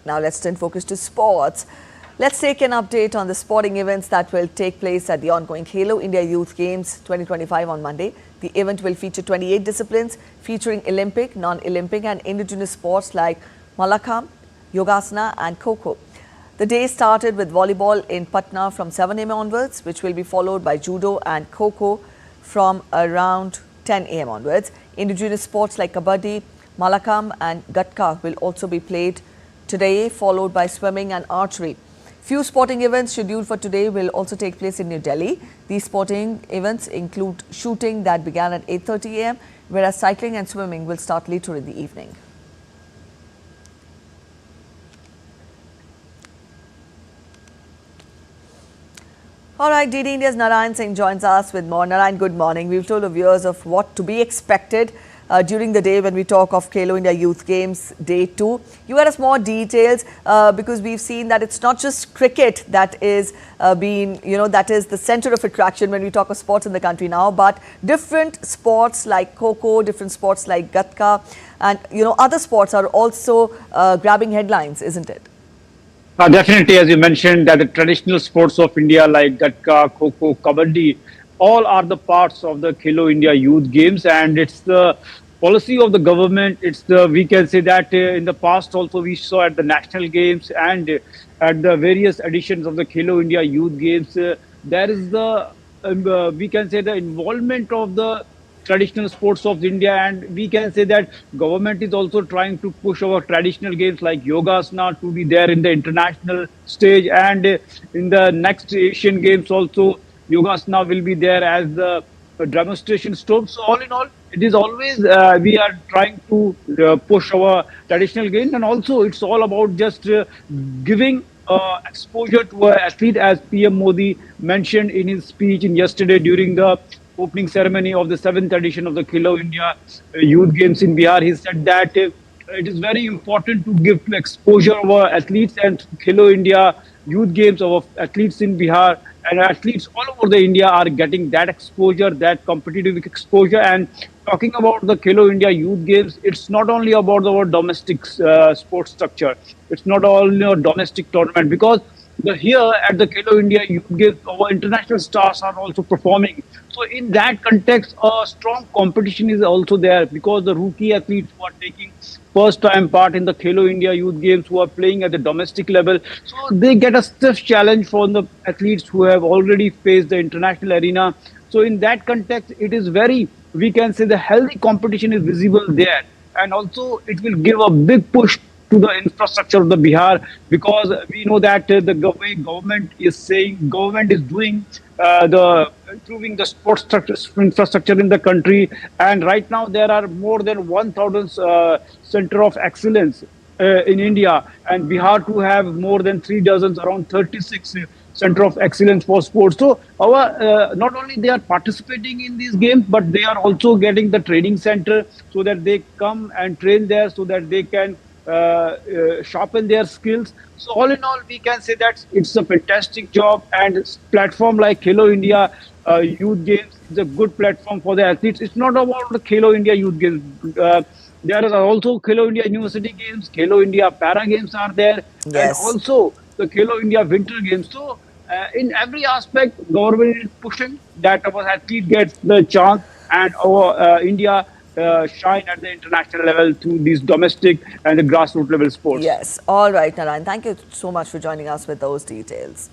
Now let's turn focus to sports. Let's take an update on the sporting events that will take place at the ongoing Khelo India Youth Games 2025 on Monday. The event will feature 28 disciplines featuring Olympic, non-Olympic and indigenous sports like Mallakhamb, Yogasana and kho-kho. The day started with volleyball in Patna from 7 a.m. onwards, which will be followed by Judo and kho-kho from around 10 a.m. onwards. Indigenous sports like Kabaddi, Mallakhamb and Gatka will also be played today, followed by swimming and archery. Few sporting events scheduled for today will also take place in New Delhi. These sporting events include shooting that began at 8:30 a.m., whereas cycling and swimming will start later in the evening. All right, DD India's Narayan Singh joins us with more. Narayan, good morning. We've told the viewers of what to be expected during the day when we talk of Khelo India Youth Games Day 2. You had us more details because we've seen that it's not just cricket that is that is the center of attraction when we talk of sports in the country now, but different sports like kho-kho, different sports like gatka and other sports are also grabbing headlines, isn't it? Definitely, as you mentioned, that the traditional sports of India like gatka, kho-kho, kabaddi, all are the parts of the Khelo India Youth Games, and it's the policy of the government. We can say that in the past also we saw at the national games and at the various editions of the Khelo India Youth Games, there is we can say the involvement of the traditional sports of India, and we can say that government is also trying to push our traditional games like Yogasana to be there in the international stage, and in the next Asian Games also Yogasana will be there as the demonstration sport. So all in all, it is always we are trying to push our traditional games, and also it's all about just giving exposure to an athlete, as PM Modi mentioned in his speech yesterday during the opening ceremony of the 7th edition of the Khelo India Youth Games in Bihar. He said that it is very important to give exposure of our athletes, and Khelo India Youth Games of athletes in Bihar and athletes all over the India are getting that exposure, that competitive exposure. And talking about the Khelo India Youth Games, it's not only about our domestic sports structure. It's not only a domestic tournament, because here at the Khelo India Youth Games, our international stars are also performing. So in that context, a strong competition is also there, because the rookie athletes who are taking first time part in the Khelo India Youth Games, who are playing at the domestic level, so they get a stiff challenge from the athletes who have already faced the international arena. So in that context, it is very, we can say the healthy competition is visible there, and also it will give a big push to the infrastructure of the Bihar, because we know that the way government is saying, government is doing improving the sports infrastructure in the country, and right now there are more than 1,000 center of excellence in India, and Bihar to have more than 3 dozens, around 36 center of excellence for sports. So our not only they are participating in these games, but they are also getting the training center so that they come and train there, so that they can sharpen their skills. So all in all, we can say that it's a fantastic job, and platform like Khelo India Youth Games is a good platform for the athletes. It's not about the Khelo India Youth Games. There are also Khelo India University Games, Khelo India Para Games are there, and Yes. also the Khelo India Winter Games. So in every aspect, government is pushing that our athlete gets the chance, and our India shine at the international level through these domestic and the grassroots level sports. Yes. All right, Narayan. Thank you so much for joining us with those details.